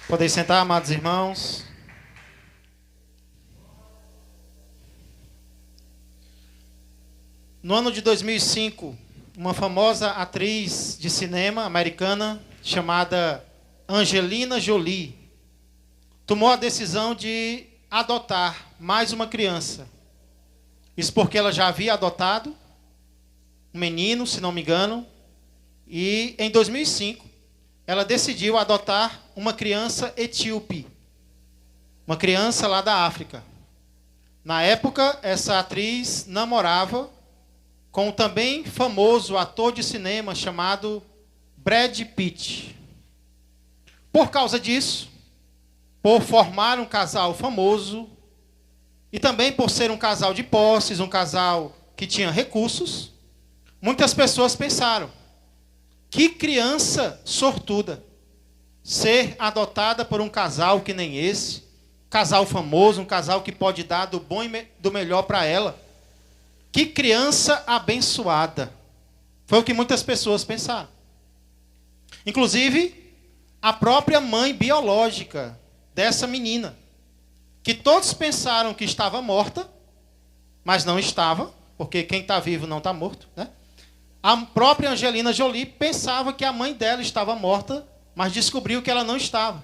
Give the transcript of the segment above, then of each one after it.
Podem sentar, amados irmãos. No ano de 2005, uma famosa atriz de cinema americana chamada Angelina Jolie tomou a decisão de adotar mais uma criança. Isso porque ela já havia adotado um menino, se não me engano, e em 2005 ela decidiu adotar uma criança etíope, uma criança lá da África. Na época, essa atriz namorava com o também famoso ator de cinema chamado Brad Pitt. Por causa disso, por formar um casal famoso, e também por ser um casal de posses, um casal que tinha recursos, muitas pessoas pensaram: que criança sortuda ser adotada por um casal que nem esse, casal famoso, um casal que pode dar do bom e do melhor para ela. Que criança abençoada. Foi o que muitas pessoas pensaram. Inclusive, a própria mãe biológica dessa menina, que todos pensaram que estava morta, mas não estava, porque quem está vivo não está morto, né? A própria Angelina Jolie pensava que a mãe dela estava morta, mas descobriu que ela não estava.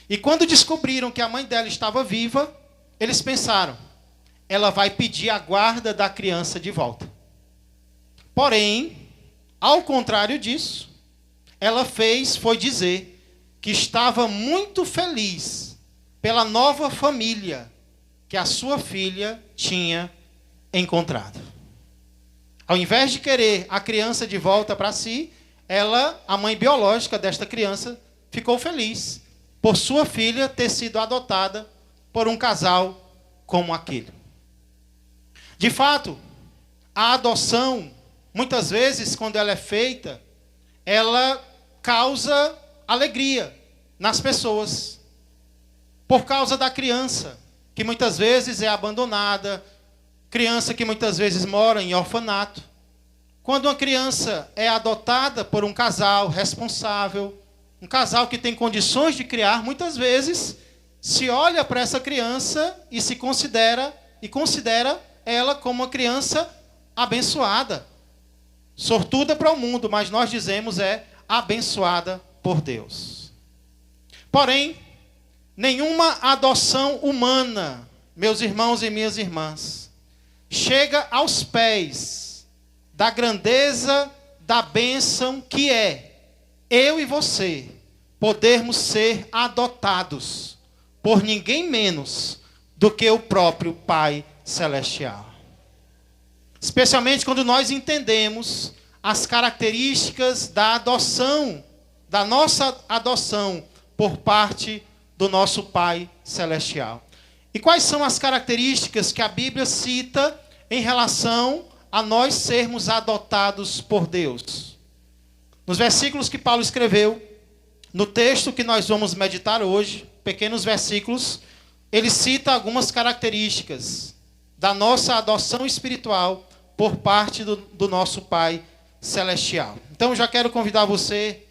E quando descobriram que a mãe dela estava viva, eles pensaram: ela vai pedir a guarda da criança de volta. Porém, ao contrário disso, ela foi dizer que estava muito feliz pela nova família que a sua filha tinha encontrado. Ao invés de querer a criança de volta para si, ela, a mãe biológica desta criança, ficou feliz por sua filha ter sido adotada por um casal como aquele. De fato, a adoção, muitas vezes, quando ela é feita, ela causa alegria nas pessoas. Por causa da criança, que muitas vezes é abandonada, criança que muitas vezes mora em orfanato. Quando uma criança é adotada por um casal responsável, um casal que tem condições de criar, muitas vezes se olha para essa criança e considera ela como uma criança abençoada. Sortuda para o mundo, mas nós dizemos é abençoada por Deus. Porém, nenhuma adoção humana, meus irmãos e minhas irmãs, chega aos pés da grandeza da bênção que é eu e você podermos ser adotados por ninguém menos do que o próprio Pai Celestial. Especialmente quando nós entendemos as características da adoção, da nossa adoção por parte do nosso Pai Celestial. E quais são as características que a Bíblia cita em relação a nós sermos adotados por Deus? Nos versículos que Paulo escreveu, no texto que nós vamos meditar hoje, pequenos versículos, ele cita algumas características da nossa adoção espiritual por parte do nosso Pai Celestial. Então, já quero convidar você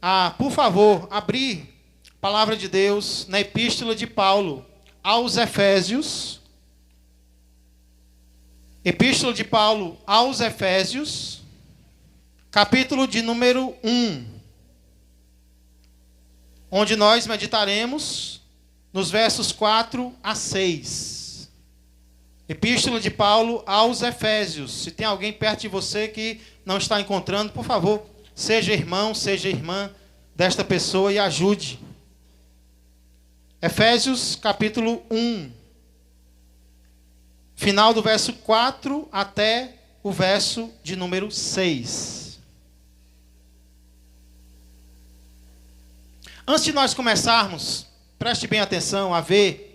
a, por favor, abrir a palavra de Deus na Epístola de Paulo aos Efésios. Epístola de Paulo aos Efésios, capítulo de número 1, onde nós meditaremos nos versos 4 a 6. Epístola de Paulo aos Efésios. Se tem alguém perto de você que não está encontrando, por favor, seja irmão, seja irmã desta pessoa e ajude. Efésios capítulo 1. Final do verso 4 até o verso de número 6. Antes de nós começarmos, preste bem atenção a ver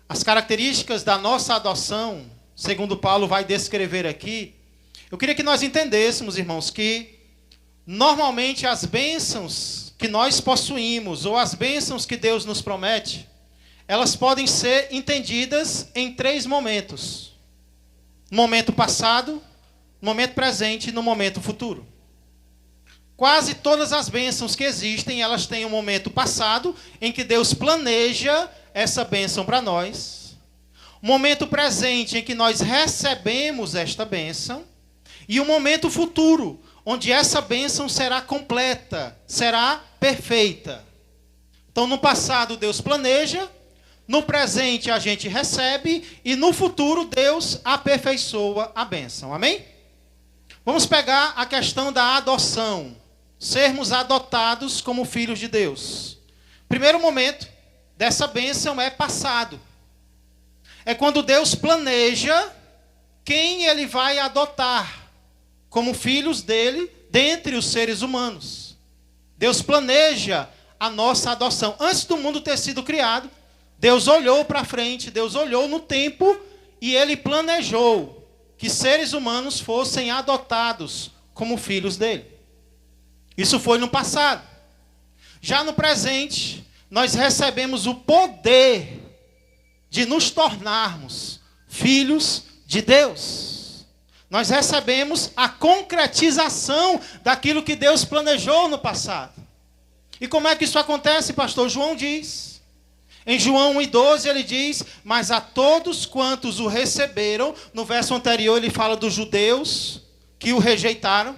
as características da nossa adoção, segundo Paulo vai descrever aqui. Eu queria que nós entendêssemos, irmãos, que normalmente as bênçãos que nós possuímos, ou as bênçãos que Deus nos promete, elas podem ser entendidas em 3 momentos. No momento passado, no momento presente e no momento futuro. Quase todas as bênçãos que existem, elas têm um momento passado em que Deus planeja essa bênção para nós. Um momento presente em que nós recebemos esta bênção. E um momento futuro, onde essa bênção será completa, será perfeita. Então, no passado, Deus planeja. No presente, a gente recebe. E no futuro, Deus aperfeiçoa a bênção. Amém? Vamos pegar a questão da adoção. Sermos adotados como filhos de Deus. Primeiro momento dessa bênção é passado. É quando Deus planeja quem Ele vai adotar como filhos dele dentre os seres humanos. Deus planeja a nossa adoção. Antes do mundo ter sido criado, Deus olhou para frente, Deus olhou no tempo e Ele planejou que seres humanos fossem adotados como filhos dele. Isso foi no passado. Já no presente, nós recebemos o poder de nos tornarmos filhos de Deus. Nós recebemos a concretização daquilo que Deus planejou no passado. E como é que isso acontece, pastor? João diz. Em João 1:12 ele diz: mas a todos quantos o receberam, no verso anterior ele fala dos judeus que o rejeitaram.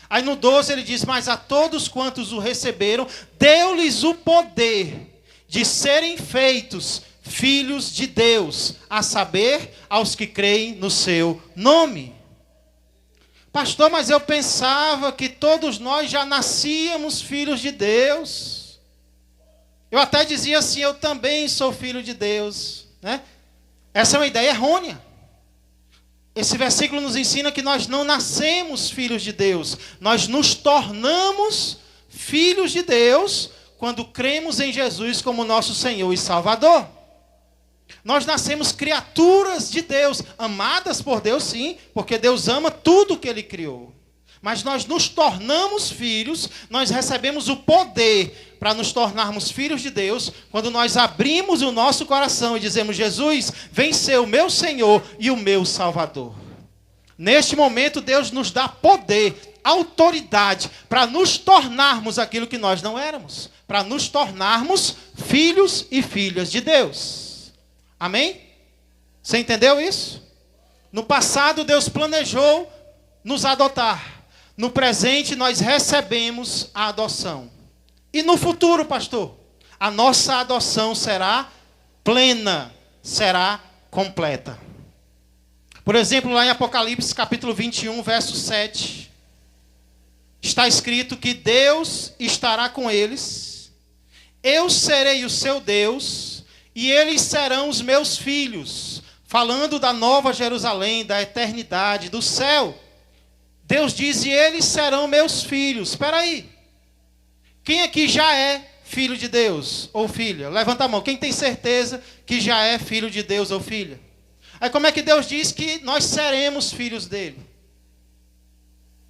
Aí no 12 ele diz: mas a todos quantos o receberam, deu-lhes o poder de serem feitos filhos de Deus, a saber, aos que creem no seu nome. Pastor, mas eu pensava que todos nós já nascíamos filhos de Deus. Eu até dizia assim: eu também sou filho de Deus, né? Essa é uma ideia errônea. Esse versículo nos ensina que nós não nascemos filhos de Deus. Nós nos tornamos filhos de Deus quando cremos em Jesus como nosso Senhor e Salvador. Nós nascemos criaturas de Deus, amadas por Deus, sim, porque Deus ama tudo que Ele criou. Mas nós nos tornamos filhos, nós recebemos o poder para nos tornarmos filhos de Deus, quando nós abrimos o nosso coração e dizemos: Jesus, vem ser o meu Senhor e o meu Salvador. Neste momento, Deus nos dá poder, autoridade, para nos tornarmos aquilo que nós não éramos, para nos tornarmos filhos e filhas de Deus. Amém? Você entendeu isso? No passado, Deus planejou nos adotar. No presente, nós recebemos a adoção. E no futuro, pastor, a nossa adoção será plena, será completa. Por exemplo, lá em Apocalipse, capítulo 21, verso 7, está escrito que Deus estará com eles, eu serei o seu Deus, e eles serão os meus filhos. Falando da nova Jerusalém, da eternidade, do céu. Deus diz: e eles serão meus filhos. Espera aí. Quem aqui já é filho de Deus ou filha? Levanta a mão. Quem tem certeza que já é filho de Deus ou filha? Aí como é que Deus diz que nós seremos filhos dele?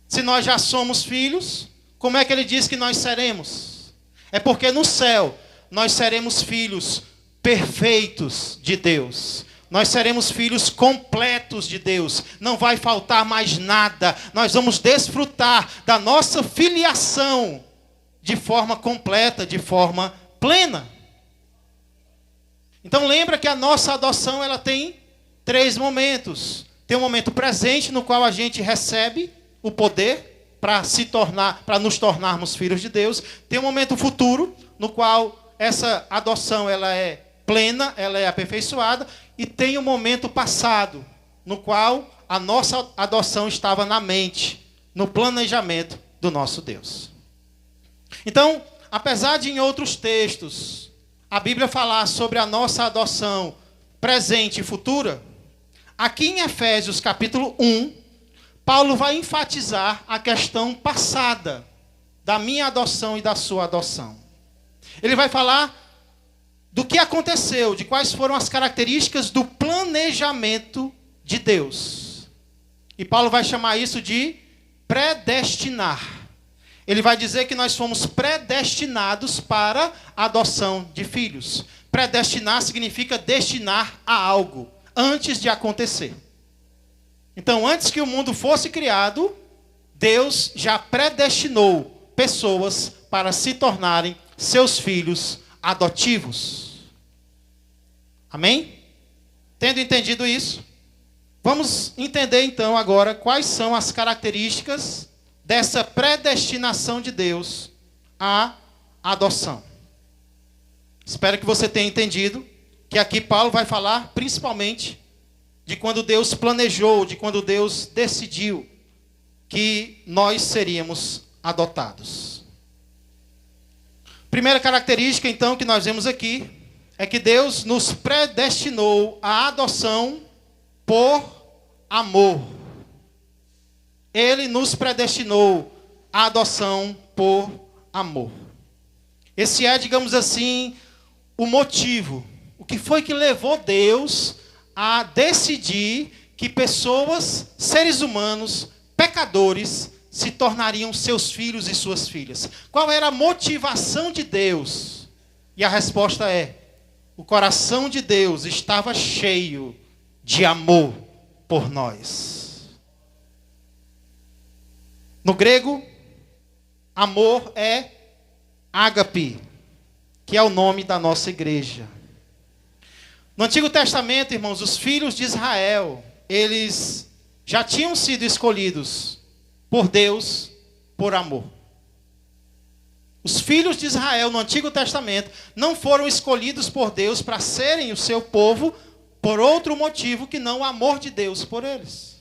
Se nós já somos filhos, como é que ele diz que nós seremos? É porque no céu nós seremos filhos perfeitos de Deus. Nós seremos filhos completos de Deus. Não vai faltar mais nada. Nós vamos desfrutar da nossa filiação de forma completa, de forma plena. Então lembra que a nossa adoção ela tem 3 momentos. Tem um momento presente no qual a gente recebe o poder para nos tornarmos filhos de Deus. Tem um momento futuro no qual essa adoção ela é plena, ela é aperfeiçoada. E tem um momento passado, no qual a nossa adoção estava na mente, no planejamento do nosso Deus. Então, apesar de em outros textos, a Bíblia falar sobre a nossa adoção presente e futura, aqui em Efésios capítulo 1, Paulo vai enfatizar a questão passada da minha adoção e da sua adoção. Ele vai falar do que aconteceu, de quais foram as características do planejamento de Deus. E Paulo vai chamar isso de predestinar. Ele vai dizer que nós fomos predestinados para a adoção de filhos. Predestinar significa destinar a algo, antes de acontecer. Então, antes que o mundo fosse criado, Deus já predestinou pessoas para se tornarem seus filhos adotivos. Amém? Tendo entendido isso, vamos entender então agora quais são as características dessa predestinação de Deus à adoção. Espero que você tenha entendido que aqui Paulo vai falar principalmente de quando Deus planejou, de quando Deus decidiu que nós seríamos adotados. Primeira característica, então, que nós vemos aqui, é que Deus nos predestinou à adoção por amor. Ele nos predestinou à adoção por amor. Esse é, digamos assim, o motivo. O que foi que levou Deus a decidir que pessoas, seres humanos, pecadores, se tornariam seus filhos e suas filhas? Qual era a motivação de Deus? E a resposta é: o coração de Deus estava cheio de amor por nós. No grego, amor é ágape, que é o nome da nossa igreja. No Antigo Testamento, irmãos, os filhos de Israel, eles já tinham sido escolhidos por Deus por amor. Os filhos de Israel no Antigo Testamento não foram escolhidos por Deus para serem o seu povo por outro motivo que não o amor de Deus por eles.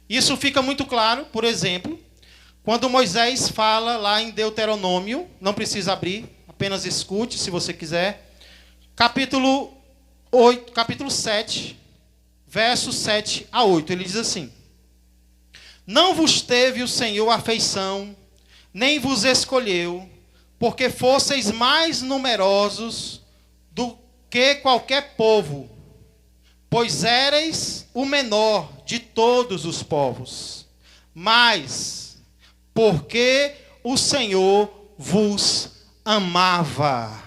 Isso fica muito claro, por exemplo, quando Moisés fala lá em Deuteronômio, não precisa abrir, apenas escute se você quiser, capítulo 7, versos 7 a 8, ele diz assim: não vos teve o Senhor afeição, nem vos escolheu, porque fosseis mais numerosos do que qualquer povo, pois éreis o menor de todos os povos, mas porque o Senhor vos amava.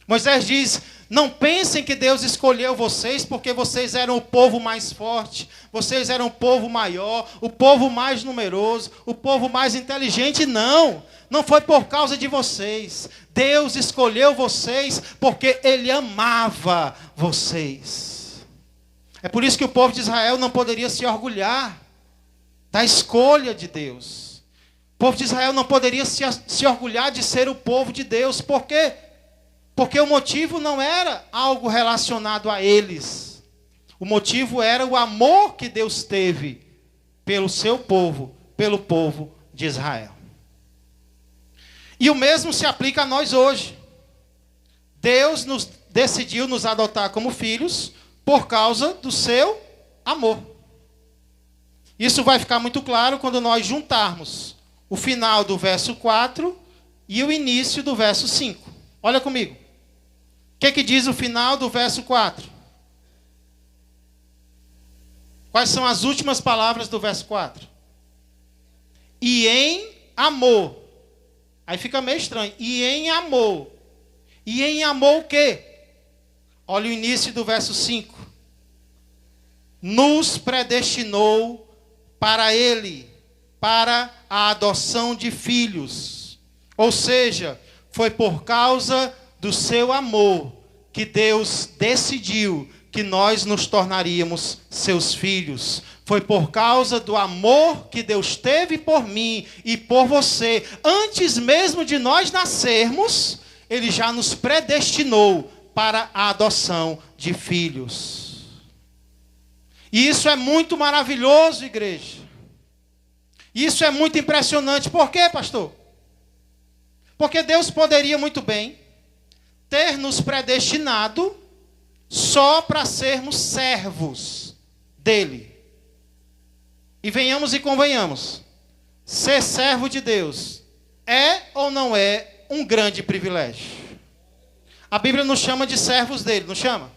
Moisés diz: não pensem que Deus escolheu vocês porque vocês eram o povo mais forte, vocês eram o povo maior, o povo mais numeroso, o povo mais inteligente. Não, não foi por causa de vocês. Deus escolheu vocês porque Ele amava vocês. É por isso que o povo de Israel não poderia se orgulhar da escolha de Deus. O povo de Israel não poderia se orgulhar de ser o povo de Deus. Por quê? Porque o motivo não era algo relacionado a eles. O motivo era o amor que Deus teve pelo seu povo, pelo povo de Israel. E o mesmo se aplica a nós hoje. Deus decidiu nos adotar como filhos por causa do seu amor. Isso vai ficar muito claro quando nós juntarmos o final do verso 4 e o início do verso 5. Olha comigo. O que diz o final do verso 4? Quais são as últimas palavras do verso 4? E em amor. Aí fica meio estranho. E em amor. E em amor o quê? Olha o início do verso 5. Nos predestinou para Ele, para a adoção de filhos. Ou seja, foi por causa do seu amor que Deus decidiu que nós nos tornaríamos seus filhos. Foi por causa do amor que Deus teve por mim e por você. Antes mesmo de nós nascermos, Ele já nos predestinou para a adoção de filhos. E isso é muito maravilhoso, igreja. Isso é muito impressionante. Por quê, pastor? Porque Deus poderia muito bem ter nos predestinado só para sermos servos dele. E venhamos e convenhamos, ser servo de Deus é ou não é um grande privilégio? A Bíblia nos chama de servos dele, não chama?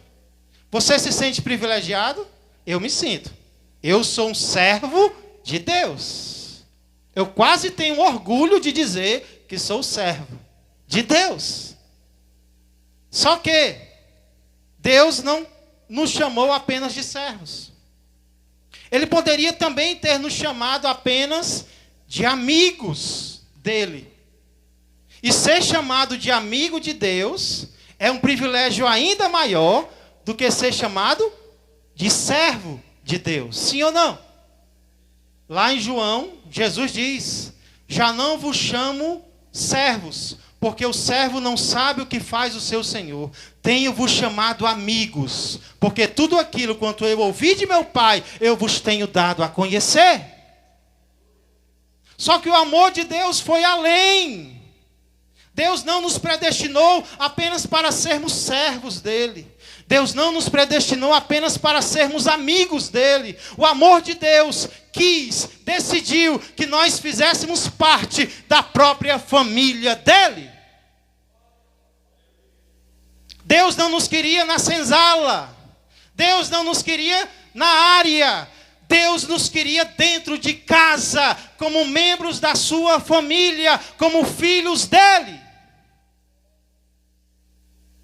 Você se sente privilegiado? Eu me sinto. Eu sou um servo de Deus. Eu quase tenho orgulho de dizer que sou servo de Deus. Só que Deus não nos chamou apenas de servos. Ele poderia também ter nos chamado apenas de amigos dele. E ser chamado de amigo de Deus é um privilégio ainda maior do que ser chamado de servo de Deus. Sim ou não? Lá em João, Jesus diz: já não vos chamo servos, porque o servo não sabe o que faz o seu senhor. Tenho-vos chamado amigos, porque tudo aquilo quanto eu ouvi de meu Pai, eu vos tenho dado a conhecer. Só que o amor de Deus foi além. Deus não nos predestinou apenas para sermos servos dele. Deus não nos predestinou apenas para sermos amigos dele. O amor de Deus decidiu que nós fizéssemos parte da própria família dele. Deus não nos queria na senzala. Deus não nos queria na área. Deus nos queria dentro de casa, como membros da sua família, como filhos dele.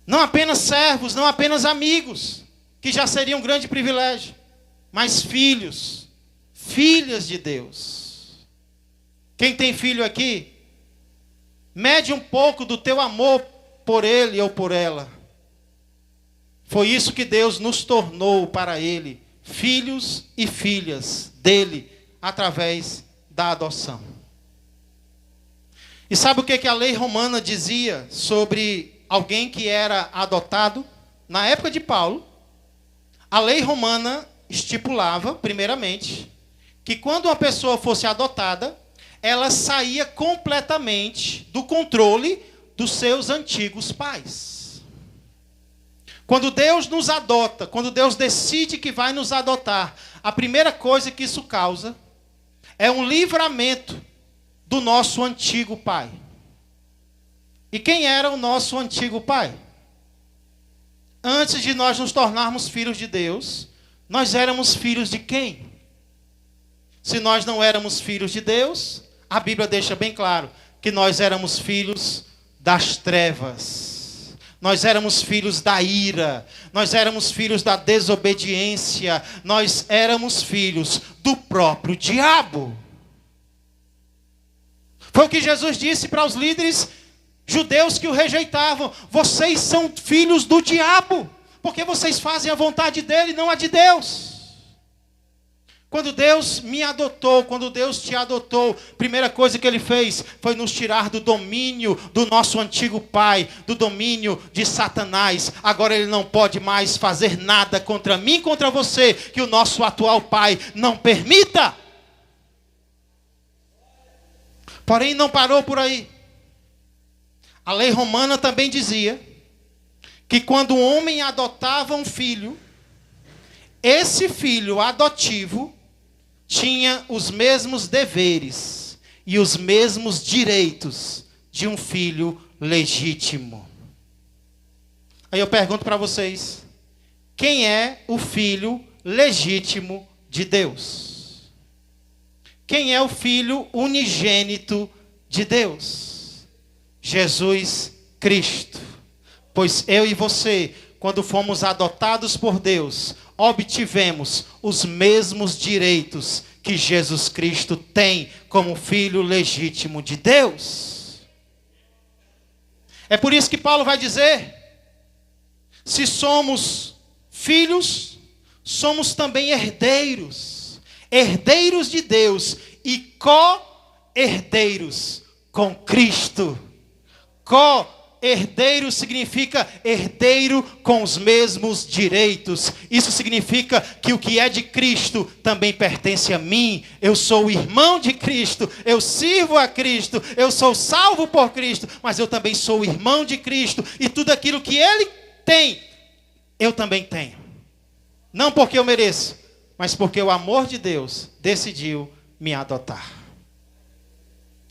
Não apenas servos, não apenas amigos, que já seria um grande privilégio, mas filhos, filhas de Deus. Quem tem filho aqui, mede um pouco do teu amor por ele ou por ela. Foi isso que Deus nos tornou para ele, filhos e filhas dele, através da adoção. E sabe o que a lei romana dizia sobre alguém que era adotado? Na época de Paulo, a lei romana estipulava, primeiramente, que quando uma pessoa fosse adotada, ela saía completamente do controle dos seus antigos pais. Quando Deus nos adota, quando Deus decide que vai nos adotar, a primeira coisa que isso causa é um livramento do nosso antigo pai. E quem era o nosso antigo pai? Antes de nós nos tornarmos filhos de Deus, nós éramos filhos de quem? Se nós não éramos filhos de Deus, a Bíblia deixa bem claro que nós éramos filhos das trevas. Nós éramos filhos da ira. Nós éramos filhos da desobediência. Nós éramos filhos do próprio diabo. Foi o que Jesus disse para os líderes judeus que o rejeitavam: vocês são filhos do diabo, porque vocês fazem a vontade dele, não a de Deus. Quando Deus me adotou, quando Deus te adotou, a primeira coisa que ele fez foi nos tirar do domínio do nosso antigo pai, do domínio de Satanás. Agora ele não pode mais fazer nada contra mim, contra você, que o nosso atual pai não permita. Porém, não parou por aí. A lei romana também dizia que quando um homem adotava um filho, esse filho adotivo tinha os mesmos deveres e os mesmos direitos de um filho legítimo. Aí eu pergunto para vocês: quem é o filho legítimo de Deus? Quem é o filho unigênito de Deus? Jesus Cristo. Pois eu e você, quando fomos adotados por Deus, obtivemos os mesmos direitos que Jesus Cristo tem como filho legítimo de Deus. É por isso que Paulo vai dizer: se somos filhos, somos também herdeiros, herdeiros de Deus e co-herdeiros com Cristo. Co-herdeiro significa herdeiro com os mesmos direitos. Isso significa que o que é de Cristo também pertence a mim. Eu sou o irmão de Cristo, eu sirvo a Cristo, eu sou salvo por Cristo, mas eu também sou o irmão de Cristo. E tudo aquilo que Ele tem, eu também tenho. Não porque eu mereço, mas porque o amor de Deus decidiu me adotar.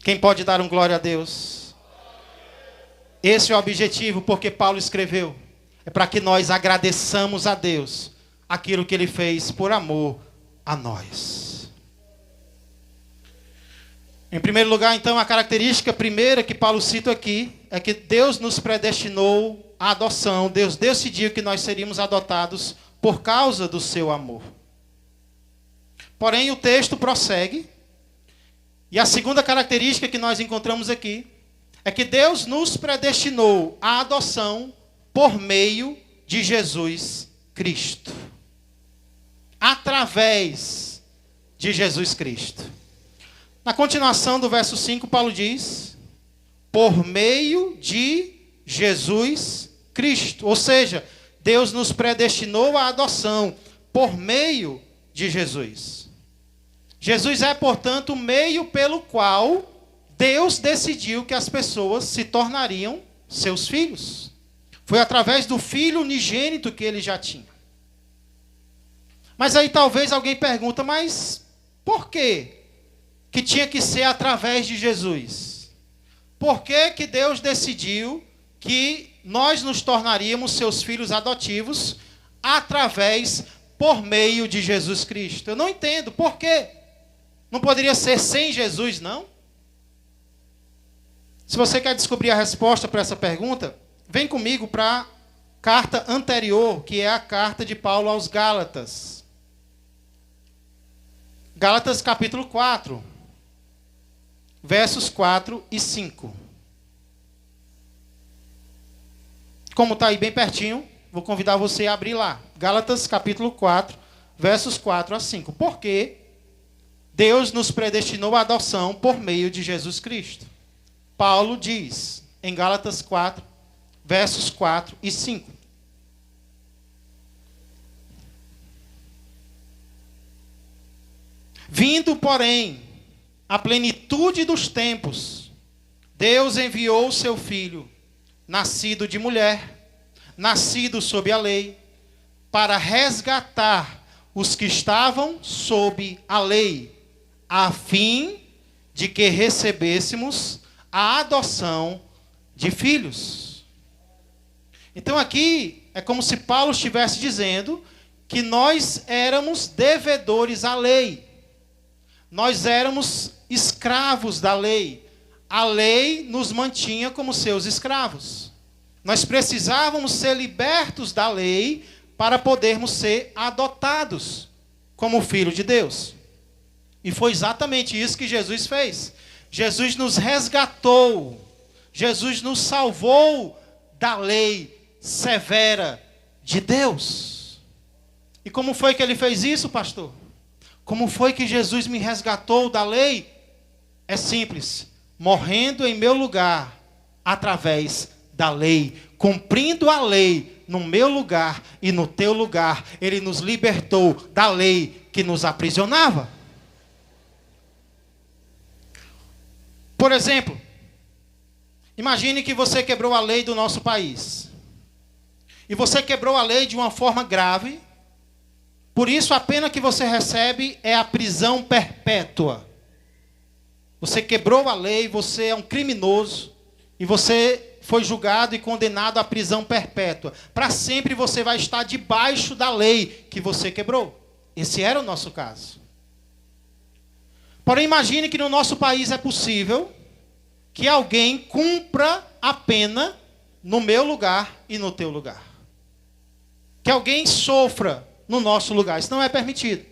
Quem pode dar um glória a Deus? Esse é o objetivo, porque Paulo escreveu. É para que nós agradeçamos a Deus aquilo que Ele fez por amor a nós. Em primeiro lugar, então, a característica primeira que Paulo cita aqui é que Deus nos predestinou à adoção. Deus decidiu que nós seríamos adotados por causa do seu amor. Porém, o texto prossegue E a segunda característica que nós encontramos aqui é que Deus nos predestinou à adoção por meio de Jesus Cristo. Através de Jesus Cristo. Na continuação do verso 5, Paulo diz: por meio de Jesus Cristo. Ou seja, Deus nos predestinou à adoção por meio de Jesus. Jesus é, portanto, o meio pelo qual Deus decidiu que as pessoas se tornariam seus filhos. Foi através do Filho unigênito que ele já tinha. Mas aí talvez alguém pergunta, mas por quê que tinha que ser através de Jesus? Por que que Deus decidiu que nós nos tornaríamos seus filhos adotivos por meio de Jesus Cristo? Eu não entendo, por quê? Não poderia ser sem Jesus, não? Se você quer descobrir a resposta para essa pergunta, vem comigo para a carta anterior, que é a carta de Paulo aos Gálatas. Gálatas capítulo 4, versos 4 e 5. Como está aí bem pertinho, vou convidar você a abrir lá. Gálatas capítulo 4, versos 4 a 5. Porque Deus nos predestinou à adoção por meio de Jesus Cristo. Paulo diz em Gálatas 4, versos 4 e 5. Vindo, porém, a plenitude dos tempos, Deus enviou o seu Filho, nascido de mulher, nascido sob a lei, para resgatar os que estavam sob a lei, a fim de que recebêssemos a adoção de filhos. Então aqui é como se Paulo estivesse dizendo que nós éramos devedores à lei. Nós éramos escravos da lei. A lei nos mantinha como seus escravos. Nós precisávamos ser libertos da lei para podermos ser adotados como filho de Deus. E foi exatamente isso que Jesus fez. Jesus nos resgatou. Jesus nos salvou da lei severa de Deus. E como foi que ele fez isso, pastor? Como foi que Jesus me resgatou da lei? É simples. Morrendo em meu lugar, através da lei. Cumprindo a lei no meu lugar e no teu lugar. Ele nos libertou da lei que nos aprisionava. Por exemplo, imagine que você quebrou a lei do nosso país. E você quebrou a lei de uma forma grave. Por isso, a pena que você recebe é a prisão perpétua. Você quebrou a lei, você é um criminoso. E você foi julgado e condenado à prisão perpétua. Para sempre você vai estar debaixo da lei que você quebrou. Esse era o nosso caso. Porém, imagine que no nosso país é possível que alguém cumpra a pena no meu lugar e no teu lugar. Que alguém sofra no nosso lugar. Isso não é permitido.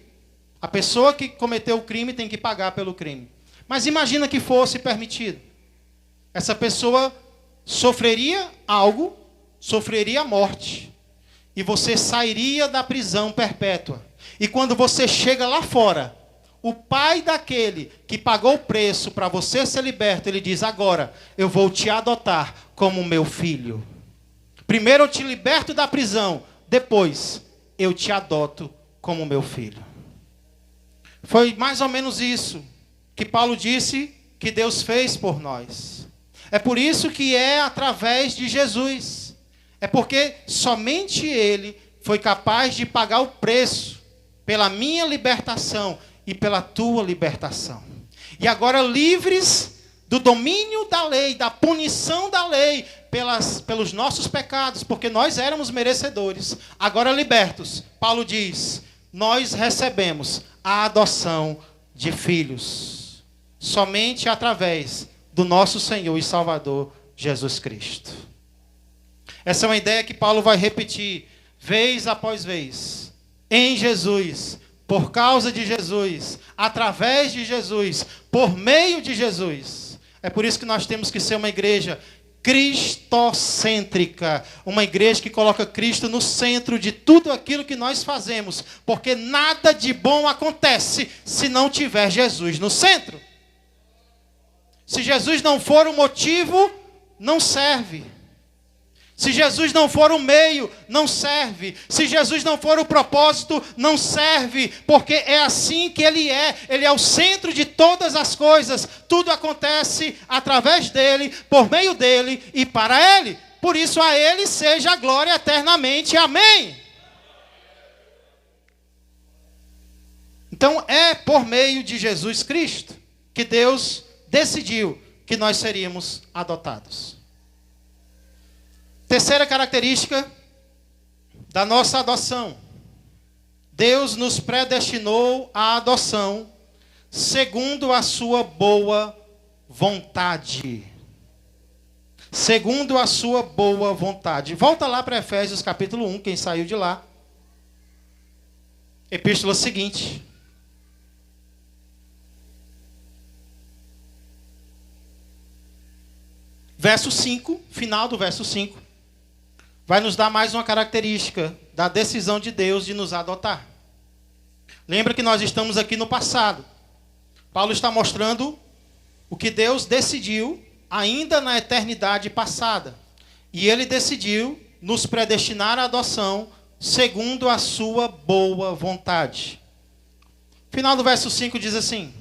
A pessoa que cometeu o crime tem que pagar pelo crime. Mas imagina que fosse permitido. Essa pessoa sofreria algo, sofreria a morte. E você sairia da prisão perpétua. E quando você chega lá fora, o pai daquele que pagou o preço para você ser liberto, ele diz: agora eu vou te adotar como meu filho. Primeiro eu te liberto da prisão, depois eu te adoto como meu filho. Foi mais ou menos isso que Paulo disse que Deus fez por nós. É por isso que é através de Jesus. É porque somente Ele foi capaz de pagar o preço pela minha libertação e pela tua libertação. E agora livres do domínio da lei, da punição da lei, pelos nossos pecados, porque nós éramos merecedores. Agora libertos, Paulo diz, nós recebemos a adoção de filhos. Somente através do nosso Senhor e Salvador Jesus Cristo. Essa é uma ideia que Paulo vai repetir vez após vez. Em Jesus por causa de Jesus, através de Jesus, por meio de Jesus. É por isso que nós temos que ser uma igreja cristocêntrica, uma igreja que coloca Cristo no centro de tudo aquilo que nós fazemos, porque nada de bom acontece se não tiver Jesus no centro. Se Jesus não for o motivo, não serve. Se Jesus não for o meio, não serve. Se Jesus não for o propósito, não serve. Porque é assim que Ele é. Ele é o centro de todas as coisas. Tudo acontece através dEle, por meio dEle e para Ele. Por isso a Ele seja a glória eternamente. Amém. Então é por meio de Jesus Cristo que Deus decidiu que nós seríamos adotados. Terceira característica da nossa adoção. Deus nos predestinou à adoção segundo a sua boa vontade. Segundo a sua boa vontade. Volta lá para Efésios capítulo 1, quem saiu de lá. Epístola seguinte. Verso 5, final do verso 5. Vai nos dar mais uma característica da decisão de Deus de nos adotar. Lembra que nós estamos aqui no passado. Paulo está mostrando o que Deus decidiu ainda na eternidade passada. E Ele decidiu nos predestinar à adoção segundo a sua boa vontade. Final do verso 5 diz assim: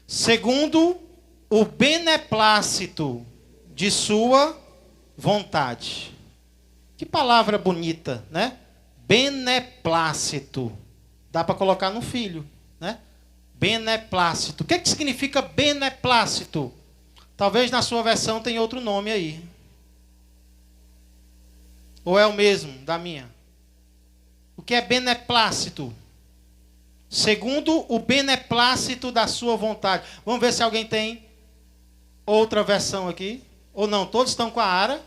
segundo o beneplácito de sua vontade. Que palavra bonita, né? Beneplácito. Dá para colocar no filho, né? Beneplácito. O que significa beneplácito? Talvez na sua versão tenha outro nome aí. Ou é o mesmo da minha? O que é beneplácito? Segundo o beneplácito da sua vontade. Vamos ver se alguém tem outra versão aqui. Ou não, todos estão com a Ara.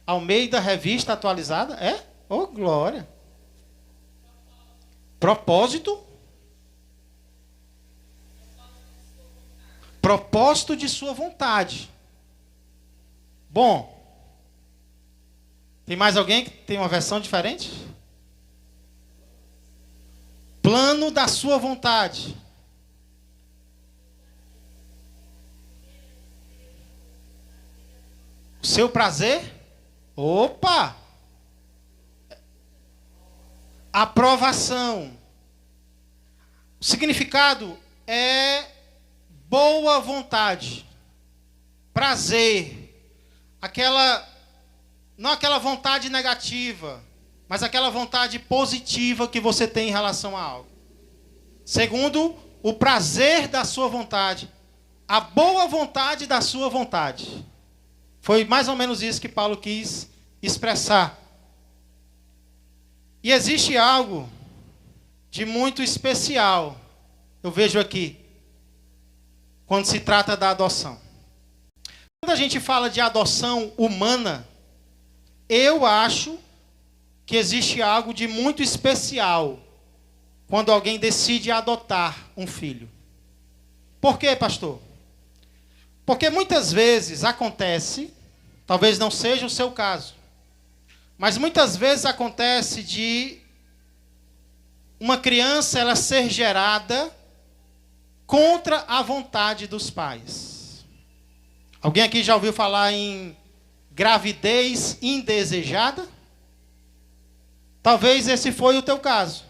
Almeida, revista atualizada. É? Oh, glória. Propósito. Propósito de sua vontade. Bom. Tem mais alguém que tem uma versão diferente? Plano da sua vontade. O seu prazer? Opa! Aprovação. O significado é boa vontade. Prazer. Não aquela vontade negativa, mas aquela vontade positiva que você tem em relação a algo. Segundo, o prazer da sua vontade. A boa vontade da sua vontade. Foi mais ou menos isso que Paulo quis expressar. E existe algo de muito especial, eu vejo aqui, quando se trata da adoção. Quando a gente fala de adoção humana, eu acho que existe algo de muito especial quando alguém decide adotar um filho. Por quê, pastor? Porque muitas vezes acontece, talvez não seja o seu caso, mas muitas vezes acontece de uma criança ela ser gerada contra a vontade dos pais. Alguém aqui já ouviu falar em gravidez indesejada? Talvez esse foi o teu caso.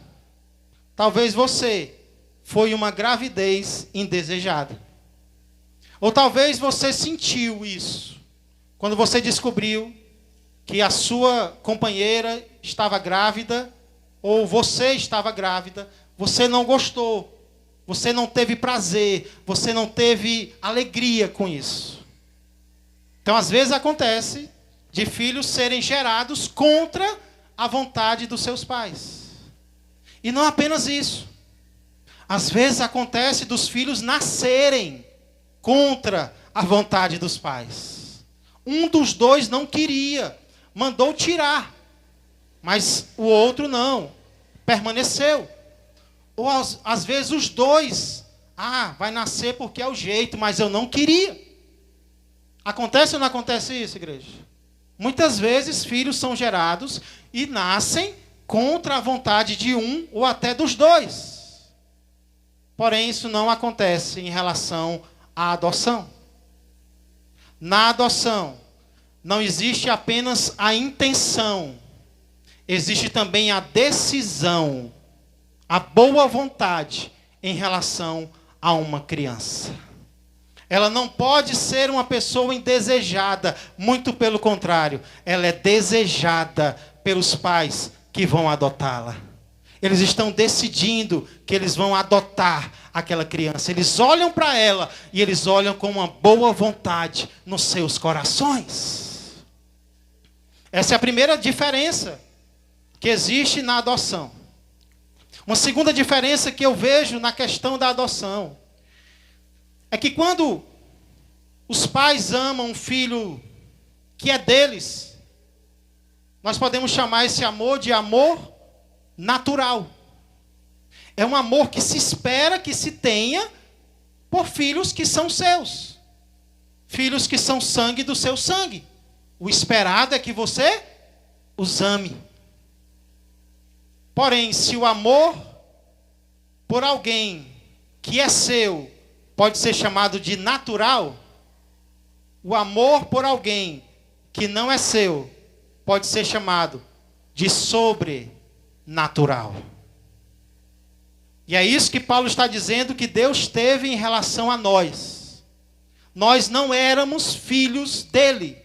Talvez você foi uma gravidez indesejada. Ou talvez você sentiu isso quando você descobriu que a sua companheira estava grávida, ou você estava grávida, você não gostou, você não teve prazer, você não teve alegria com isso. Então, às vezes acontece de filhos serem gerados contra a vontade dos seus pais. E não apenas isso. Às vezes acontece dos filhos nascerem contra a vontade dos pais. Um dos dois não queria, mandou tirar, mas o outro não, permaneceu. Ou às vezes os dois. Vai nascer porque é o jeito, mas eu não queria. Acontece ou não acontece isso, igreja? Muitas vezes filhos são gerados e nascem contra a vontade de um ou até dos dois. Porém, isso não acontece em relação à adoção. Na adoção, não existe apenas a intenção, existe também a decisão, a boa vontade em relação a uma criança. Ela não pode ser uma pessoa indesejada, muito pelo contrário, ela é desejada pelos pais que vão adotá-la. Eles estão decidindo que eles vão adotar aquela criança. Eles olham para ela e eles olham com uma boa vontade nos seus corações. Essa é a primeira diferença que existe na adoção. Uma segunda diferença que eu vejo na questão da adoção é que quando os pais amam um filho que é deles, nós podemos chamar esse amor de amor natural. É um amor que se espera que se tenha por filhos que são seus. Filhos que são sangue do seu sangue. O esperado é que você os ame. Porém, se o amor por alguém que é seu pode ser chamado de natural, o amor por alguém que não é seu pode ser chamado de sobrenatural. E é isso que Paulo está dizendo que Deus teve em relação a nós. Nós não éramos filhos dele.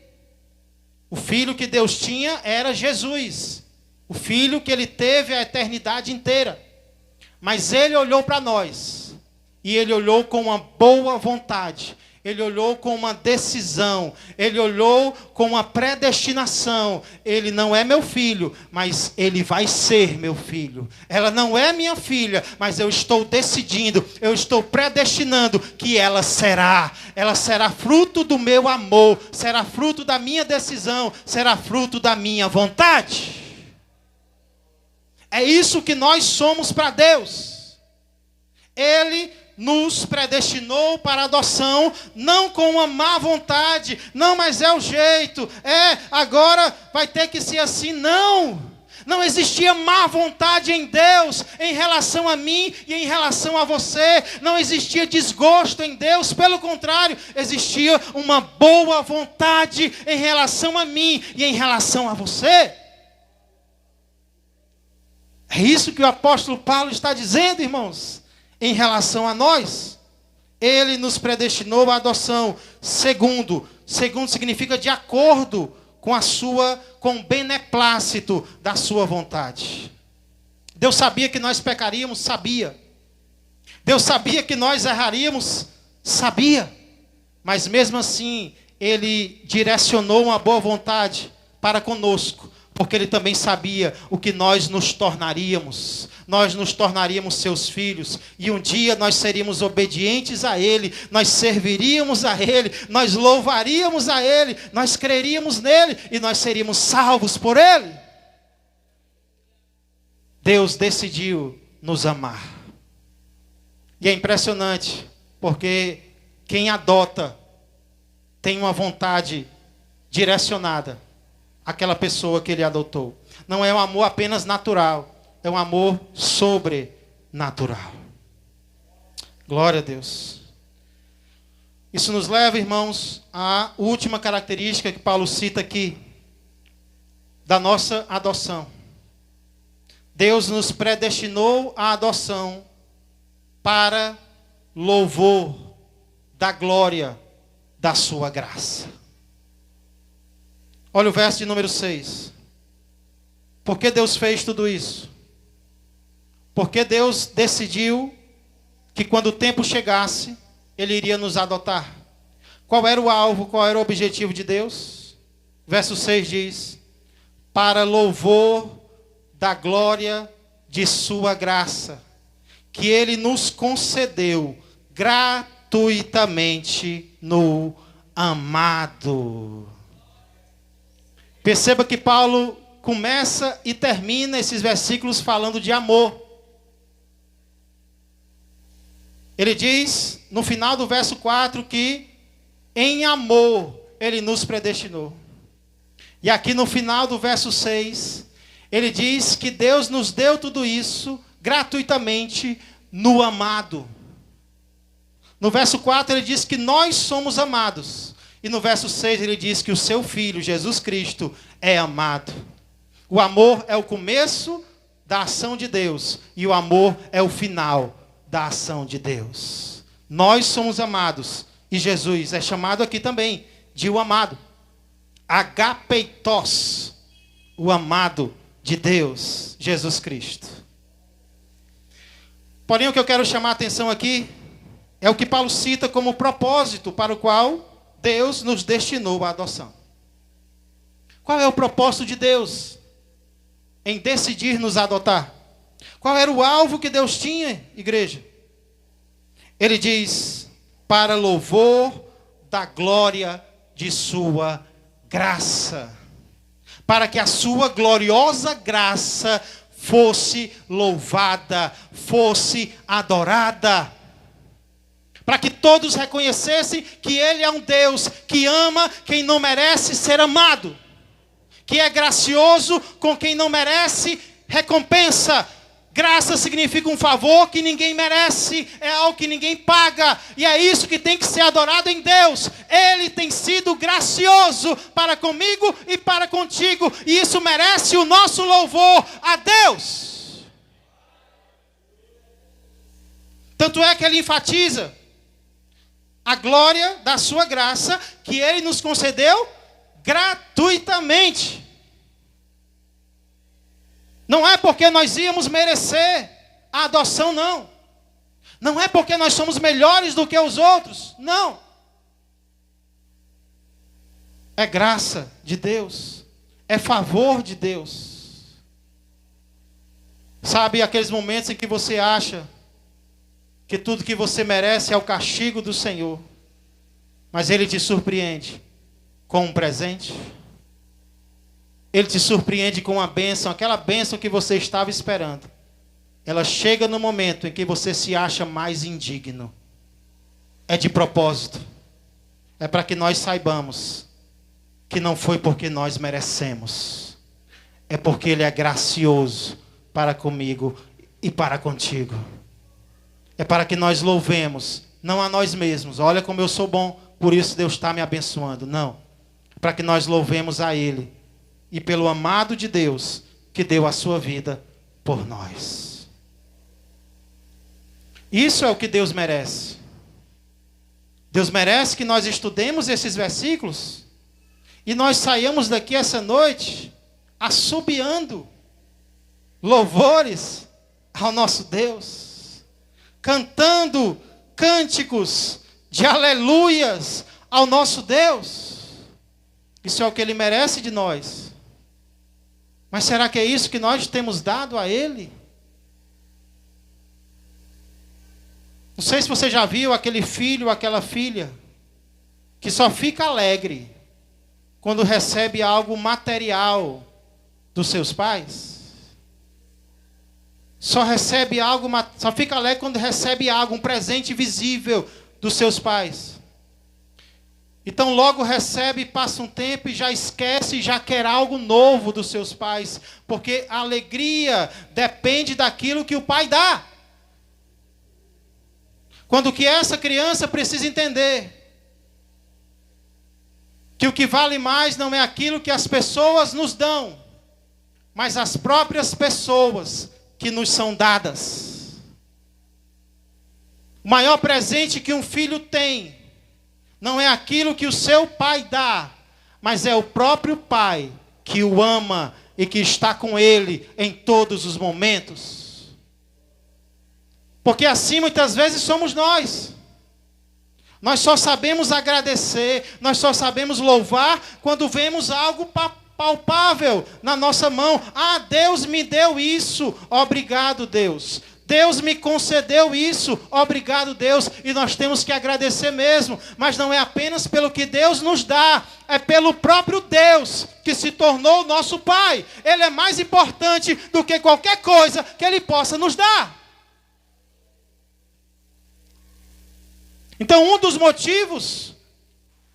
O filho que Deus tinha era Jesus. O filho que ele teve a eternidade inteira. Mas ele olhou para nós. E ele olhou com uma boa vontade. Ele olhou com uma decisão. Ele olhou com uma predestinação. Ele não é meu filho, mas ele vai ser meu filho. Ela não é minha filha, mas eu estou decidindo, eu estou predestinando que ela será. Ela será fruto do meu amor, será fruto da minha decisão, será fruto da minha vontade. É isso que nós somos para Deus. Ele nos predestinou para a adoção, não com uma má vontade, não, mas é o jeito, agora vai ter que ser assim, não. Não existia má vontade em Deus em relação a mim e em relação a você. Não existia desgosto em Deus, pelo contrário, existia uma boa vontade em relação a mim e em relação a você. É isso que o apóstolo Paulo está dizendo, irmãos, em relação a nós. Ele nos predestinou à adoção. Segundo significa de acordo com o beneplácito da sua vontade. Deus sabia que nós pecaríamos, sabia. Deus sabia que nós erraríamos, sabia. Mas mesmo assim, ele direcionou uma boa vontade para conosco. Porque ele também sabia o que nós nos tornaríamos. Nós nos tornaríamos seus filhos. E um dia nós seríamos obedientes a ele. Nós serviríamos a ele. Nós louvaríamos a ele. Nós creríamos nele. E nós seríamos salvos por ele. Deus decidiu nos amar. E é impressionante. Porque quem adota tem uma vontade direcionada aquela pessoa que ele adotou. Não é um amor apenas natural, é um amor sobrenatural. Glória a Deus. Isso nos leva, irmãos, à última característica que Paulo cita aqui, da nossa adoção. Deus nos predestinou à adoção para louvor da glória da sua graça. Olha o verso de número 6. Por que Deus fez tudo isso? Porque Deus decidiu que quando o tempo chegasse, ele iria nos adotar. Qual era o alvo, qual era o objetivo de Deus? Verso 6 diz: para louvor da glória de sua graça, que ele nos concedeu gratuitamente no amado. Perceba que Paulo começa e termina esses versículos falando de amor. Ele diz, no final do verso 4, que em amor ele nos predestinou. E aqui no final do verso 6, ele diz que Deus nos deu tudo isso gratuitamente no amado. No verso 4 ele diz que nós somos amados. E no verso 6 ele diz que o seu Filho, Jesus Cristo, é amado. O amor é o começo da ação de Deus. E o amor é o final da ação de Deus. Nós somos amados. E Jesus é chamado aqui também de o amado. Agapeitos, o amado de Deus, Jesus Cristo. Porém, o que eu quero chamar a atenção aqui é o que Paulo cita como propósito para o qual Deus nos destinou à adoção. Qual é o propósito de Deus em decidir nos adotar? Qual era o alvo que Deus tinha, igreja? Ele diz, para louvor da glória de sua graça. Para que a sua gloriosa graça fosse louvada, fosse adorada. Para que todos reconhecessem que Ele é um Deus que ama quem não merece ser amado. Que é gracioso com quem não merece recompensa. Graça significa um favor que ninguém merece, é algo que ninguém paga, e é isso que tem que ser adorado em Deus. Ele tem sido gracioso para comigo e para contigo, e isso merece o nosso louvor a Deus. Tanto é que ele enfatiza a glória da sua graça, que ele nos concedeu gratuitamente. Não é porque nós íamos merecer a adoção, não. Não é porque nós somos melhores do que os outros, não. É graça de Deus, é favor de Deus. Sabe aqueles momentos em que você acha que tudo que você merece é o castigo do Senhor, mas Ele te surpreende com um presente? Ele te surpreende com uma bênção, aquela bênção que você estava esperando. Ela chega no momento em que você se acha mais indigno. É de propósito. É para que nós saibamos que não foi porque nós merecemos. É porque Ele é gracioso para comigo e para contigo. É para que nós louvemos, não a nós mesmos. Olha como eu sou bom, por isso Deus está me abençoando. Não. É para que nós louvemos a Ele. E pelo amado de Deus, que deu a sua vida por nós. Isso é o que Deus merece. Deus merece que nós estudemos esses versículos e nós saiamos daqui essa noite assobiando louvores ao nosso Deus, cantando cânticos de aleluias ao nosso Deus. Isso é o que Ele merece de nós. Mas será que é isso que nós temos dado a Ele? Não sei se você já viu aquele filho ou aquela filha que só fica alegre quando recebe algo material dos seus pais. Só fica alegre quando recebe algo, um presente visível dos seus pais. Então logo recebe, passa um tempo e já esquece, já quer algo novo dos seus pais. Porque a alegria depende daquilo que o pai dá. Quando que essa criança precisa entender que o que vale mais não é aquilo que as pessoas nos dão, mas as próprias pessoas que nos são dadas. O maior presente que um filho tem não é aquilo que o seu pai dá, mas é o próprio pai que o ama e que está com ele em todos os momentos. Porque assim muitas vezes somos nós. Nós só sabemos agradecer, nós só sabemos louvar quando vemos algo palpável na nossa mão. Ah, Deus me deu isso, obrigado, Deus. Deus me concedeu isso, obrigado, Deus. E nós temos que agradecer mesmo. Mas não é apenas pelo que Deus nos dá, é pelo próprio Deus que se tornou o nosso Pai. Ele é mais importante do que qualquer coisa que Ele possa nos dar. Então, um dos motivos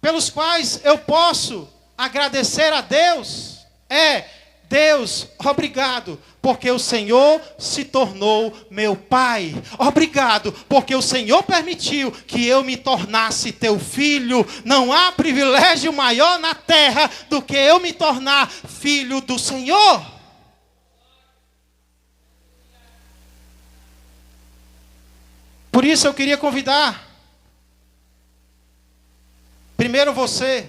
pelos quais eu posso agradecer a Deus é: Deus, obrigado, porque o Senhor se tornou meu Pai. Obrigado, porque o Senhor permitiu que eu me tornasse teu filho. Não há privilégio maior na terra do que eu me tornar filho do Senhor. Por isso eu queria convidar, primeiro você,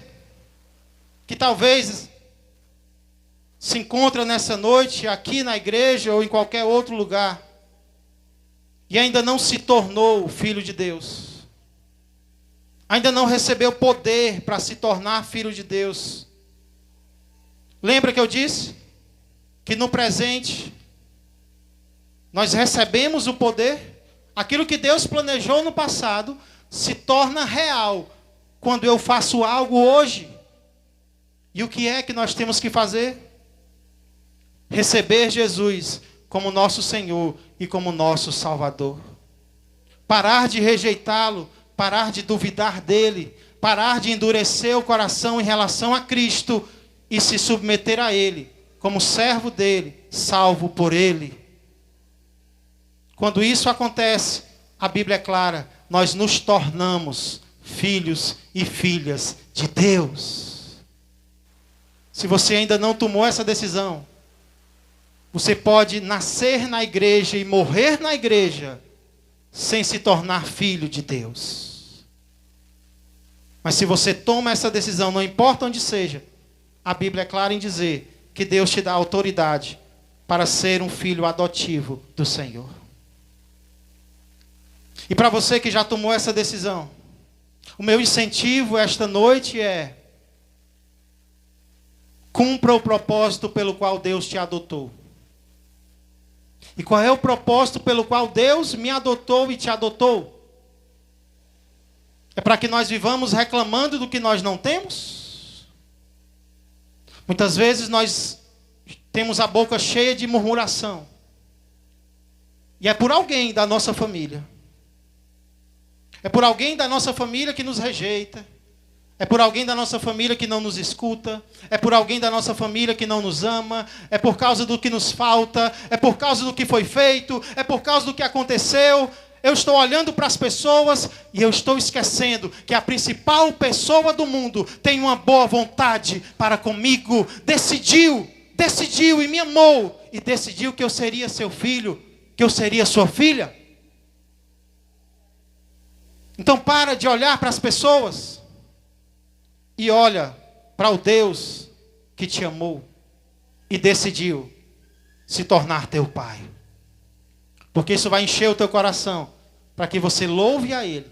que talvez se encontra nessa noite aqui na igreja ou em qualquer outro lugar e ainda não se tornou filho de Deus, ainda não recebeu poder para se tornar filho de Deus. Lembra que eu disse que no presente nós recebemos o poder? Aquilo que Deus planejou no passado se torna real quando eu faço algo hoje. E o que é que nós temos que fazer? Receber Jesus como nosso Senhor e como nosso Salvador. Parar de rejeitá-lo, parar de duvidar dele, parar de endurecer o coração em relação a Cristo e se submeter a ele, como servo dele, salvo por ele. Quando isso acontece, a Bíblia é clara, nós nos tornamos filhos e filhas de Deus. Se você ainda não tomou essa decisão, você pode nascer na igreja e morrer na igreja sem se tornar filho de Deus. Mas se você toma essa decisão, não importa onde seja, a Bíblia é clara em dizer que Deus te dá autoridade para ser um filho adotivo do Senhor. E para você que já tomou essa decisão, o meu incentivo esta noite é: cumpra o propósito pelo qual Deus te adotou. E qual é o propósito pelo qual Deus me adotou e te adotou? É para que nós vivamos reclamando do que nós não temos? Muitas vezes nós temos a boca cheia de murmuração. E é por alguém da nossa família. É por alguém da nossa família que nos rejeita. É por alguém da nossa família que não nos escuta. É por alguém da nossa família que não nos ama. É por causa do que nos falta. É por causa do que foi feito. É por causa do que aconteceu. Eu estou olhando para as pessoas e eu estou esquecendo que a principal pessoa do mundo tem uma boa vontade para comigo. Decidiu e me amou. E decidiu que eu seria seu filho, que eu seria sua filha. Então para de olhar para as pessoas e olha para o Deus que te amou e decidiu se tornar teu Pai. Porque isso vai encher o teu coração para que você louve a Ele.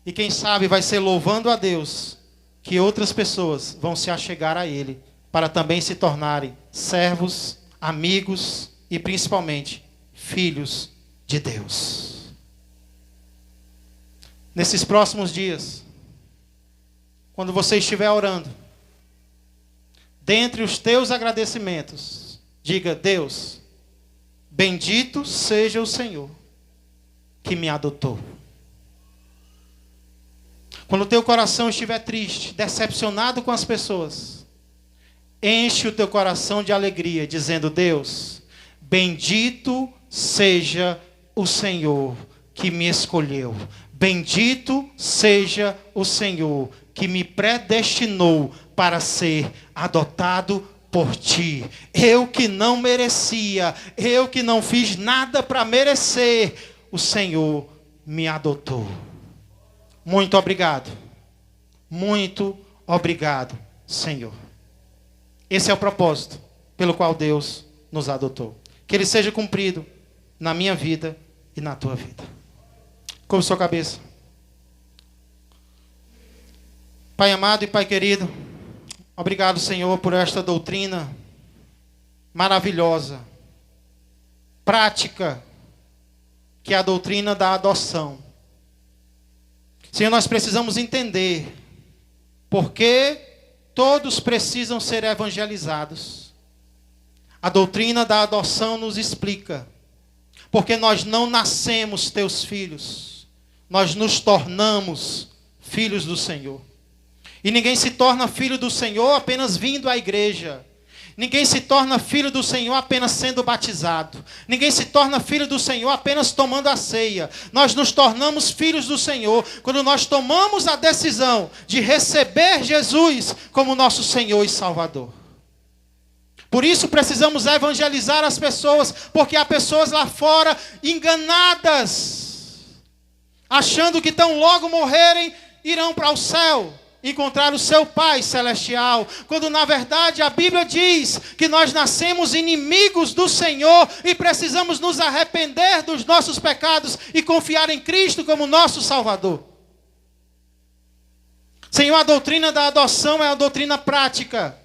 E quem sabe vai ser louvando a Deus que outras pessoas vão se achegar a Ele para também se tornarem servos, amigos e principalmente filhos de Deus. Nesses próximos dias, quando você estiver orando, dentre os teus agradecimentos, diga: Deus, bendito seja o Senhor que me adotou. Quando o teu coração estiver triste, decepcionado com as pessoas, enche o teu coração de alegria, dizendo: Deus, bendito seja o Senhor que me escolheu. Bendito seja o Senhor que me predestinou para ser adotado por ti. Eu que não merecia, eu que não fiz nada para merecer, o Senhor me adotou. Muito obrigado. Muito obrigado, Senhor. Esse é o propósito pelo qual Deus nos adotou. Que ele seja cumprido na minha vida e na tua vida. Curva sua cabeça. Pai amado e Pai querido, obrigado, Senhor, por esta doutrina maravilhosa, prática, que é a doutrina da adoção. Senhor, nós precisamos entender por que todos precisam ser evangelizados. A doutrina da adoção nos explica porque nós não nascemos teus filhos. nós nos tornamos filhos do Senhor. E ninguém se torna filho do Senhor apenas vindo à igreja. Ninguém se torna filho do Senhor apenas sendo batizado. Ninguém se torna filho do Senhor apenas tomando a ceia. Nós nos tornamos filhos do Senhor quando nós tomamos a decisão de receber Jesus como nosso Senhor e Salvador. Por isso precisamos evangelizar as pessoas, porque há pessoas lá fora enganadas, achando que tão logo morrerem, irão para o céu, encontrar o seu Pai Celestial, quando na verdade a Bíblia diz que nós nascemos inimigos do Senhor e precisamos nos arrepender dos nossos pecados e confiar em Cristo como nosso Salvador. Senhor, a doutrina da adoção é a doutrina prática,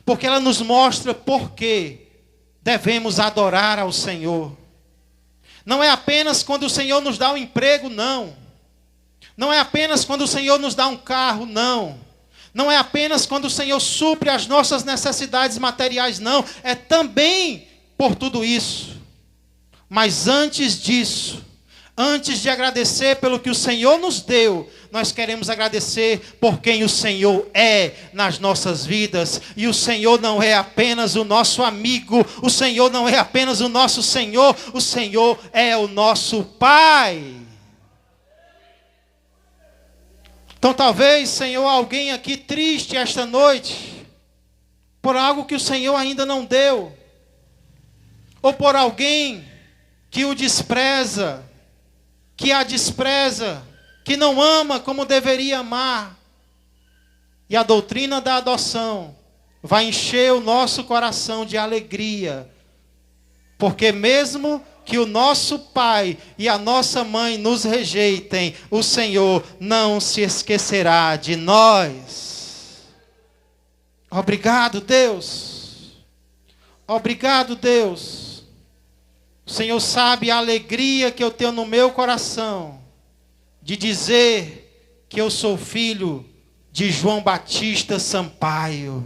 porque ela nos mostra por que devemos adorar ao Senhor. Não é apenas quando o Senhor nos dá um emprego, não. Não é apenas quando o Senhor nos dá um carro, não. Não é apenas quando o Senhor supre as nossas necessidades materiais, não. É também por tudo isso. Mas antes disso, antes de agradecer pelo que o Senhor nos deu, nós queremos agradecer por quem o Senhor é nas nossas vidas. E o Senhor não é apenas o nosso amigo, o Senhor não é apenas o nosso Senhor, o Senhor é o nosso Pai. Então talvez, Senhor, alguém aqui triste esta noite, por algo que o Senhor ainda não deu, ou por alguém que o despreza, que a despreza, que não ama como deveria amar. E a doutrina da adoção vai encher o nosso coração de alegria, porque mesmo que o nosso pai e a nossa mãe nos rejeitem, o Senhor não se esquecerá de nós. Obrigado, Deus. Obrigado, Deus. O Senhor sabe a alegria que eu tenho no meu coração de dizer que eu sou filho de João Batista Sampaio.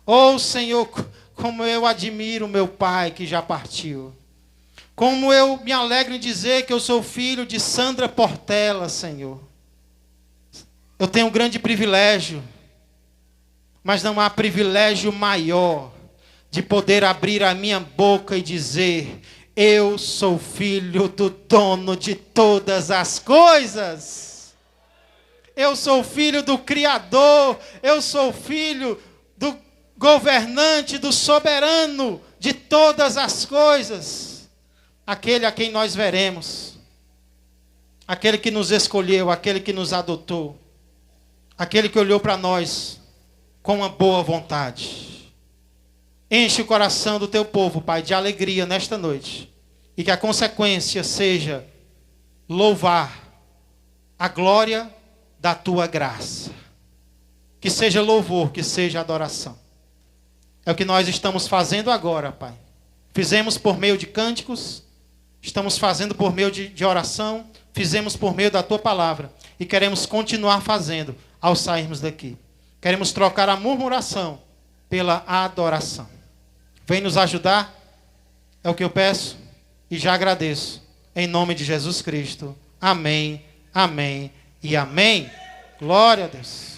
Oh, Senhor, como eu admiro meu pai que já partiu. Como eu me alegro em dizer que eu sou filho de Sandra Portela, Senhor. Eu tenho um grande privilégio, mas não há privilégio maior de poder abrir a minha boca e dizer: eu sou filho do dono de todas as coisas. Eu sou filho do Criador. Eu sou filho do governante, do soberano de todas as coisas. Aquele a quem nós veremos. Aquele que nos escolheu, aquele que nos adotou. Aquele que olhou para nós com uma boa vontade. Enche o coração do teu povo, Pai, de alegria nesta noite. E que a consequência seja louvar a glória da tua graça. Que seja louvor, que seja adoração. É o que nós estamos fazendo agora, Pai. Fizemos por meio de cânticos, estamos fazendo por meio de oração, fizemos por meio da tua palavra. E queremos continuar fazendo ao sairmos daqui. Queremos trocar a murmuração pela adoração. Vem nos ajudar, é o que eu peço e já agradeço. Em nome de Jesus Cristo. Amém, amém e amém. Glória a Deus.